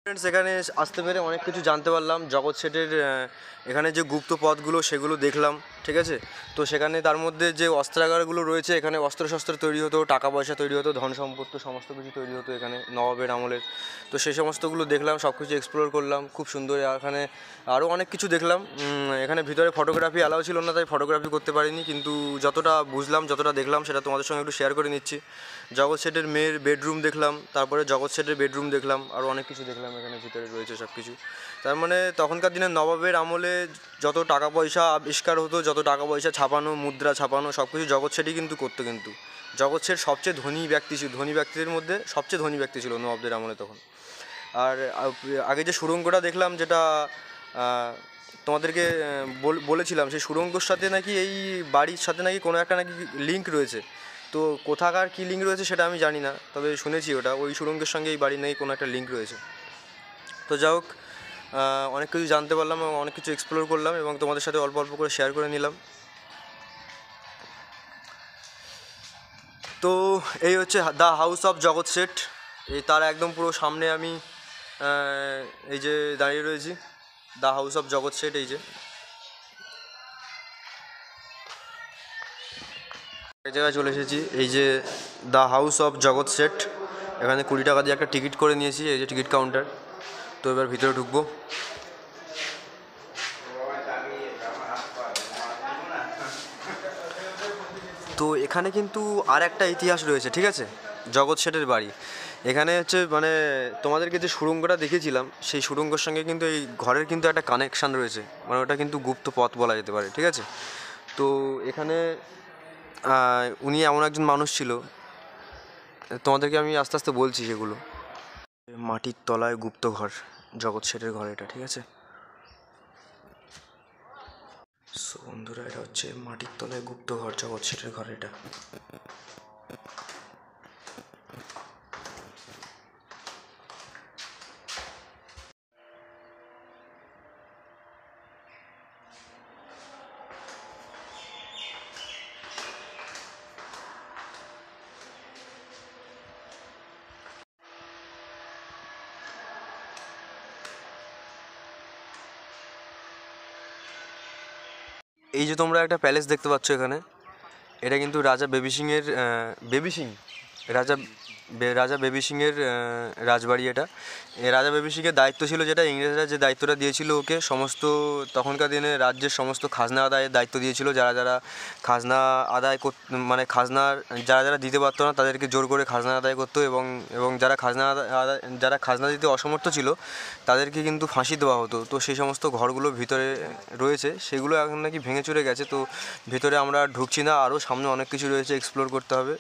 Friends, এখানে আসতে পেরে অনেক কিছু জানতে পারলাম। জগৎ শেঠের এখানে যে গুপ্ত পথগুলো সেগুলো দেখলাম, ঠিক আছে। তো সেখানে তার মধ্যে যে অস্ত্রাগারগুলো রয়েছে, এখানে অস্ত্রশস্ত্র তৈরি হতো, টাকা পয়সা তৈরি হতো, ধন সম্পত্তি সমস্ত কিছু তৈরি হতো এখানে নবাবের আমলের। তো সেই সমস্তগুলো দেখলাম, সব কিছু এক্সপ্লোর করলাম, খুব সুন্দর। এখানে আরও অনেক কিছু দেখলাম। এখানে ভিতরে ফটোগ্রাফি অ্যালাউ ছিল না, তাই ফটোগ্রাফি করতে পারিনি, কিন্তু যতটা বুঝলাম যতটা দেখলাম সেটা তোমাদের সঙ্গে একটু শেয়ার করে নিচ্ছি। জগৎ শেঠের মেয়ের বেডরুম দেখলাম, তারপরে জগৎ শেঠের বেডরুম দেখলাম, আরও অনেক কিছু দেখলাম। এখানে ভিতরে রয়েছে সব কিছু। তার মানে তখনকার দিনে নবাবের আমলে যত টাকা পয়সা আবিষ্কার হতো, যত টাকা পয়সা ছাপানো, মুদ্রা ছাপানো, সব কিছু জগৎ শেঠই কিন্তু করতো। কিন্তু জগৎ শেঠ সবচেয়ে ধনী ব্যক্তি ছিল, ধনী ব্যক্তিদের মধ্যে সবচেয়ে ধনী ব্যক্তি ছিল নবাবদের আমলে তখন। আর আগে যে সুড়ঙ্গটা দেখলাম, যেটা তোমাদেরকে বলেছিলাম, সেই সুড়ঙ্গর সাথে নাকি এই বাড়ির সাথে নাকি কোনো একটা নাকি লিঙ্ক রয়েছে। তো কোথাকার কী লিঙ্ক রয়েছে সেটা আমি জানি না, তবে শুনেছি ওটা ওই সুড়ঙ্গের সঙ্গে এই বাড়ির নাকি কোনো একটা লিঙ্ক রয়েছে। তো যাই হোক, অনেক কিছু জানতে পারলাম এবং অনেক কিছু এক্সপ্লোর করলাম এবং তোমাদের সাথে অল্প অল্প করে শেয়ার করে নিলাম। তো এই হচ্ছে দ্য হাউস অফ জগৎ শেঠ। এই তার একদম পুরো সামনে আমি এই যে দাঁড়িয়ে রয়েছি, দ্য হাউস অফ জগৎ শেঠ। এই যে এই জায়গায় চলে এসেছি, এই যে দ্য হাউস অফ জগৎ শেঠ। এখানে 20 টাকা দিয়ে একটা টিকিট করে নিয়েছি, এই যে টিকিট কাউন্টার। তো এবার ভিতরে ঢুকবো। তো এখানে কিন্তু আর একটা ইতিহাস রয়েছে, ঠিক আছে। জগৎ শেঠের বাড়ি এখানে হচ্ছে, মানে তোমাদেরকে যে সুড়ঙ্গটা দেখেছিলাম, সেই সুড়ঙ্গর সঙ্গে কিন্তু এই ঘরের কিন্তু একটা কানেকশান রয়েছে, মানে ওটা কিন্তু গুপ্ত পথ বলা যেতে পারে, ঠিক আছে। তো এখানে উনি এমন একজন মানুষ ছিল, তোমাদেরকে আমি আস্তে আস্তে বলছি সেগুলো। মাটির তলায় গুপ্ত ঘর, জগৎ শেঠের ঘর এটা, ঠিক আছে। সো বন্ধুরা, এটা হচ্ছে মাটির তলায় গুপ্ত ঘর, জগৎ শেঠের ঘর এটা। এই যে তোমরা একটা প্যালেস দেখতে পাচ্ছ এখানে, এটা কিন্তু রাজা বেবি সিংয়ের বেবি সিং রাজা রাজা বেবি সিংয়ের রাজবাড়ি এটা। রাজা বেবি সিংয়ের দায়িত্ব ছিল, যেটা ইংরেজরা যে দায়িত্বটা দিয়েছিল ওকে, সমস্ত তখনকার দিনে রাজ্যের সমস্ত খাজনা আদায়ের দায়িত্ব দিয়েছিল। যারা যারা খাজনা আদায় মানে খাজনা যারা যারা দিতে পারতো না তাদেরকে জোর করে খাজনা আদায় করতো, এবং এবং যারা খাজনা দিতে অসমর্থ ছিল তাদেরকে কিন্তু ফাঁসি দেওয়া হতো। তো সেই সমস্ত ঘরগুলো ভিতরে রয়েছে, সেগুলো এখন নাকি ভেঙে চুরে গেছে। তো ভিতরে আমরা ঢুকছি না, আরও সামনে অনেক কিছু রয়েছে, এক্সপ্লোর করতে হবে।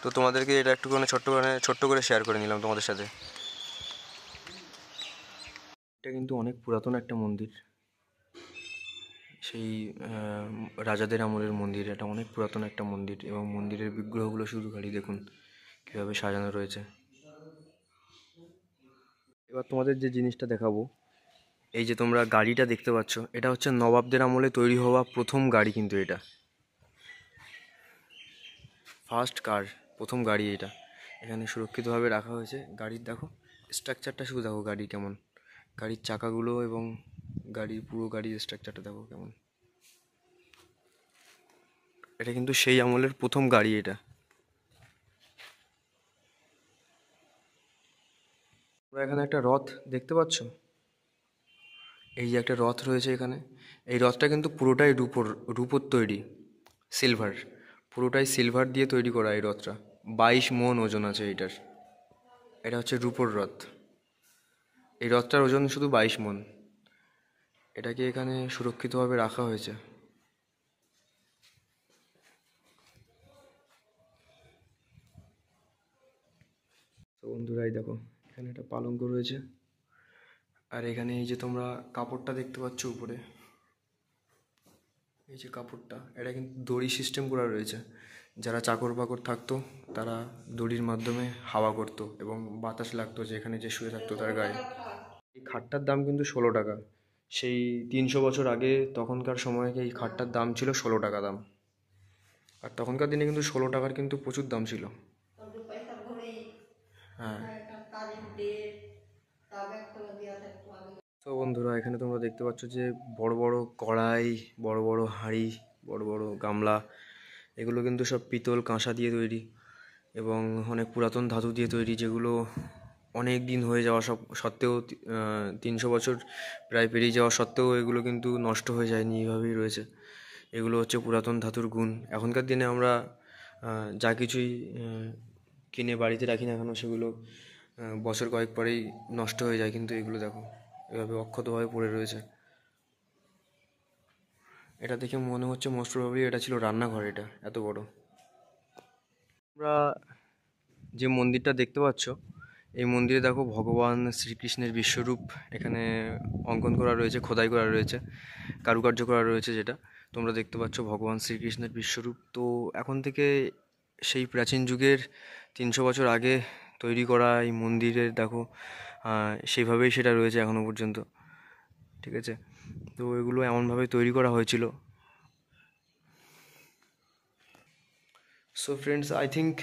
তো তোমাদেরকে এটা একটুখানি ছোট্ট করে শেয়ার করে নিলাম তোমাদের সাথে। এটা কিন্তু অনেক পুরাতন একটা মন্দির, সেই রাজাদের আমলের মন্দির। এটা অনেক পুরাতন একটা মন্দির, এবং মন্দিরের বিগ্রহগুলো শুধু খালি দেখুন কীভাবে সাজানো রয়েছে। এবার তোমাদের যে জিনিসটা দেখাবো, এই যে তোমরা গাড়িটা দেখতে পাচ্ছ, এটা হচ্ছে নবাবদের আমলে তৈরি হওয়া প্রথম গাড়ি, কিন্তু এটা ফার্স্ট কার, প্রথম গাড়ি এটা। এখানে সুরক্ষিতভাবে রাখা হয়েছে গাড়ির। দেখো স্ট্রাকচারটা, শুধু দেখো গাড়ি কেমন, গাড়ির চাকাগুলো এবং গাড়ির পুরো গাড়ির স্ট্রাকচারটা দেখো কেমন। এটা কিন্তু সেই আমলের প্রথম গাড়ি এটা। তোমরা এখানে একটা রথ দেখতে পাচ্ছ, এই যে একটা রথ রয়েছে এখানে। এই রথটা কিন্তু পুরোটাই রূপোর তৈরি, সিলভার, পুরোটাই সিলভার দিয়ে তৈরি করা এই রথটা। 22 মণ ওজন আছে এইটার। এটা হচ্ছে রূপোর রথ। এই রথটার ওজন শুধু 22 মণ। এটাকে এখানে সুরক্ষিতভাবে রাখা হয়েছে। তো বন্ধুরাই দেখো, এখানে একটা পালঙ্ক রয়েছে, আর এখানে এই যে তোমরা কাপড়টা দেখতে পাচ্ছ উপরে, এই যে কাপড়টা, এটা কিন্তু দড়ি সিস্টেম করা রয়েছে। যারা চাকর বাকর থাকতো তারা দড়ির মাধ্যমে হাওয়া করতো এবং বাতাস লাগতো যেখানে যে শুয়ে থাকতো তার গায়ে। এই খাটটার দাম কিন্তু 16 টাকা। সেই 300 বছর আগে তখনকার সময়ে এই খাটটার দাম ছিল 16 টাকা দাম। আর তখনকার দিনে কিন্তু 16 টাকার কিন্তু প্রচুর দাম ছিল। হ্যাঁ। তো বন্ধুরা, এখানে তোমরা দেখতে পাচ্ছ যে বড় বড় কড়াই, বড় বড় হাঁড়ি, বড় বড় গামলা, এগুলো কিন্তু সব পিতল কাঁসা দিয়ে তৈরি এবং অনেক পুরাতন ধাতু দিয়ে তৈরি, যেগুলো অনেক দিন হয়ে যাওয়া সত্ত্বেও 300 বছর প্রায় পেরিয়ে যাওয়া সত্ত্বেও এগুলো কিন্তু নষ্ট হয়ে যায়নি, এইভাবেই রয়েছে। এগুলো হচ্ছে পুরাতন ধাতুর গুণ। এখনকার দিনে আমরা যা কিছুই কিনে বাড়িতে রাখি না কেন, সেগুলো বছর কয়েক পরেই নষ্ট হয়ে যায়, কিন্তু এগুলো দেখো এভাবে অক্ষতভাবে পড়ে রয়েছে। এটা দেখে মনে হচ্ছে মোস্ট প্রবাবলি এটা ছিল রান্নাঘর, এটা এত বড়। আমরা যে মন্দিরটা দেখতে পাচ্ছ, এই মন্দিরে দেখো ভগবান শ্রীকৃষ্ণের বিশ্বরূপ এখানে অঙ্কন করা রয়েছে, খোদাই করা রয়েছে, কারুকার্য করা রয়েছে, যেটা তোমরা দেখতে পাচ্ছ ভগবান শ্রীকৃষ্ণের বিশ্বরূপ। তো এখন থেকে সেই প্রাচীন যুগের 300 বছর আগে তৈরি করা এই মন্দিরের দেখো সেইভাবেই সেটা রয়েছে এখনো পর্যন্ত, ঠিক আছে। তো এগুলো এমনভাবে তৈরি করা হয়েছিল। সো ফ্রেন্ডস, আই থিঙ্ক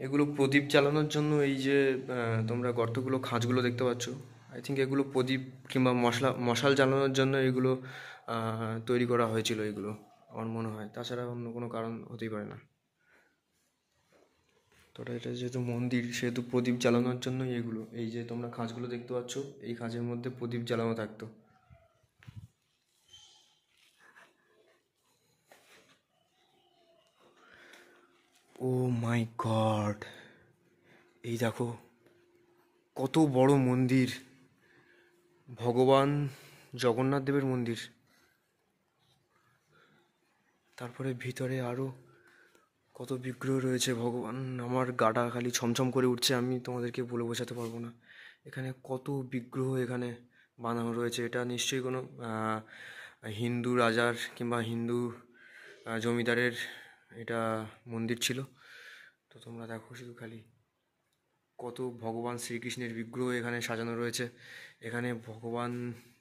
এগুলো প্রদীপ জ্বালানোর জন্য, এই যে তোমরা গর্তগুলো, খাঁজগুলো দেখতে পাচ্ছ, আই থিঙ্ক এগুলো প্রদীপ কিংবা মশাল জ্বালানোর জন্য এগুলো তৈরি করা হয়েছিল, এগুলো আমার মনে হয়। তাছাড়া অন্য কোনো কারণ হতেই পারে না। তো এটা যেহেতু মন্দির, সেহেতু প্রদীপ জ্বালানোর জন্যই এগুলো। এই যে তোমরা খাঁজগুলো দেখতে পাচ্ছ, এই খাঁজের মধ্যে প্রদীপ জ্বালানো থাকতো। ও মাই গড, এই দেখো কত বড় মন্দির, ভগবান জগন্নাথ দেবের মন্দির। তারপরে ভিতরে আরও কত বিগ্রহ রয়েছে ভগবান, আমার গাটা খালি ছমছম করে উঠছে, আমি তোমাদেরকে বলে বোঝাতে পারবো না। এখানে কত বিগ্রহ এখানে বানানো রয়েছে। এটা নিশ্চয়ই কোনো হিন্দু রাজার কিংবা হিন্দু জমিদারের এটা মন্দির ছিল। তো তোমরা দেখো শুধু খালি কত ভগবান শ্রীকৃষ্ণের বিগ্রহ এখানে সাজানো রয়েছে। এখানে ভগবান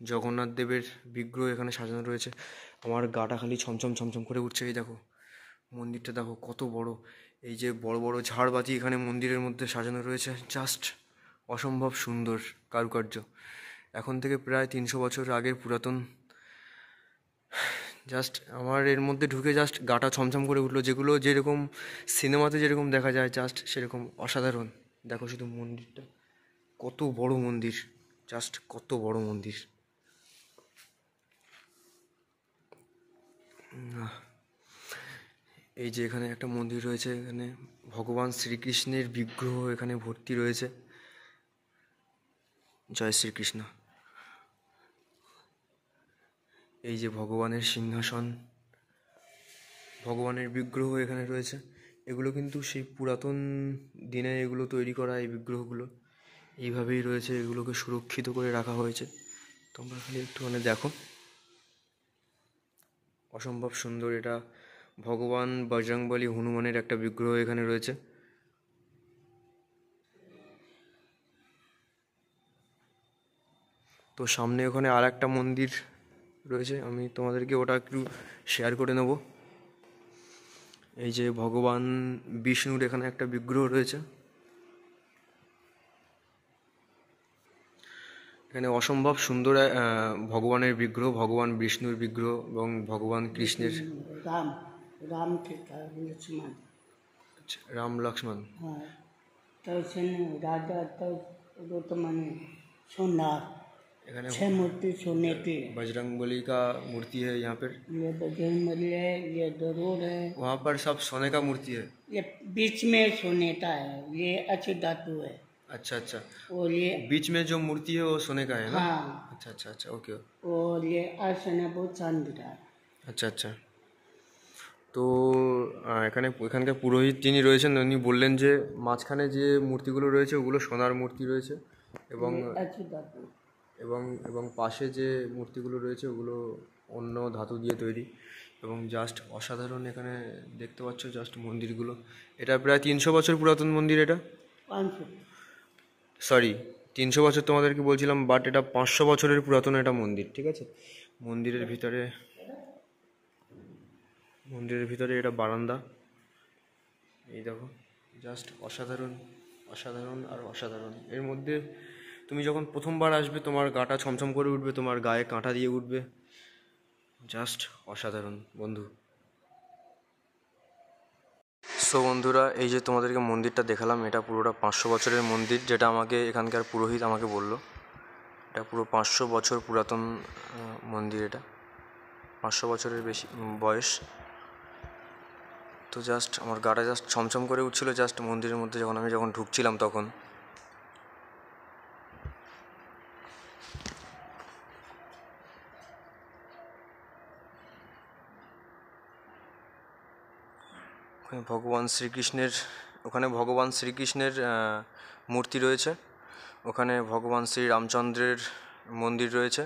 জগন্নাথ দেবের বিগ্রহ এখানে সাজানো রয়েছে। আমার গাটা খালি ছমছম ছমছম করে উঠছে। এই দেখো মন্দিরটা দেখো কত বড়। এই যে বড় বড় ঝাড়বাতি এখানে মন্দিরের মধ্যে সাজানো রয়েছে, জাস্ট অসম্ভব সুন্দর কারুকার্য। এখন থেকে প্রায় 300 বছর আগের পুরাতন। জাস্ট আমার এর মধ্যে ঢুকে জাস্ট গাটা ছমছম করে উঠলো, যেগুলো যেরকম সিনেমাতে যেরকম দেখা যায় জাস্ট সেরকম অসাধারণ। দেখো শুধু মন্দিরটা কত বড় মন্দির, জাস্ট কত বড় মন্দির। এই যে এখানে একটা মন্দির রয়েছে, এখানে ভগবান শ্রীকৃষ্ণের বিগ্রহ এখানে ভর্তি রয়েছে। জয় শ্রীকৃষ্ণ। এই যে ভগবানের সিংহাসন, ভগবানের বিগ্রহ এখানে রয়েছে। এগুলো কিন্তু সেই পুরাতন দিনে এগুলো তৈরি করা, এই বিগ্রহগুলো এইভাবেই রয়েছে, এগুলোকে সুরক্ষিত করে রাখা হয়েছে। তোমরা খালি একটুখানি দেখো, অসম্ভব সুন্দর। এটা ভগবান বজরংবলী হনুমানের একটা বিগ্রহ এখানে রয়েছে। তো সামনে ওখানে আর একটা মন্দির রয়েছে, আমি তোমাদেরকে ওটা একটু শেয়ার করে নেব। এই যে ভগবান বিষ্ণুর এখানে একটা বিগ্রহ রয়েছে। এখানে অসম্ভব সুন্দর ভগবানের বিগ্রহ, ভগবান বিষ্ণুর বিগ্রহ এবং ভগবান কৃষ্ণের। राम राम के लक्ष्मण আচ্ছা, রাম লক্ষ্মণ। हाँ तो राजा तो वो तो मैंने सोना এখানে 6 मूर्ति सोने की। बजरंगबली का मूर्ति है यहाँ पर। ये बजरंगबली है, ये जरूर है। वहाँ पर सब सोने का मूर्ति है। ये बीच में सोने का है, ये अच्छी धातु है। अच्छा अच्छा, और ये बीच में जो मूर्ति है वो सोने का है ना? हाँ, अच्छा अच्छा अच्छा, ओके। और ये आसन है बहुत चांदी का है। আচ্ছা আচ্ছা। তো এখানকার পুরোহিত যিনি রয়েছেন, উনি বললেন যে মাঝখানে যে মূর্তিগুলো রয়েছে ওগুলো সোনার মূর্তি রয়েছে, এবং ये अच्छी धातु। এবং এবং পাশে যে মূর্তিগুলো রয়েছে ওগুলো অন্য ধাতু দিয়ে তৈরি, এবং জাস্ট অসাধারণ। এখানে দেখতে পাচ্ছ জাস্ট মন্দিরগুলো। এটা প্রায় 300 বছর পুরাতন মন্দির এটা। 500 সরি, 300 বছর তোমাদেরকে বলছিলাম, বাট এটা 500 বছরের পুরাতন একটা মন্দির, ঠিক আছে। মন্দিরের ভিতরে এটা বারান্দা। এই দেখো জাস্ট অসাধারণ, অসাধারণ আর অসাধারণ। এর মধ্যে তুমি যখন প্রথমবার আসবে তোমার গাটা ছমছম করে উঠবে, তোমার গায়ে কাঁটা দিয়ে উঠবে, জাস্ট অসাধারণ বন্ধু। সো বন্ধুরা, এই যে তোমাদেরকে মন্দিরটা দেখালাম, এটা পুরোটা 500 বছরের মন্দির, যেটা আমাকে এখানকার পুরোহিত আমাকে বললো। এটা পুরো 500 বছর পুরাতন মন্দির, এটা 500 বছরের বেশি বয়স। তো জাস্ট আমার গাটা জাস্ট ছমছম করে উঠছিলো জাস্ট মন্দিরের মধ্যে যখন ঢুকছিলাম তখন। ওখানে ভগবান শ্রীকৃষ্ণের মূর্তি রয়েছে, ওখানে ভগবান শ্রী রামচন্দ্রের মন্দির রয়েছে।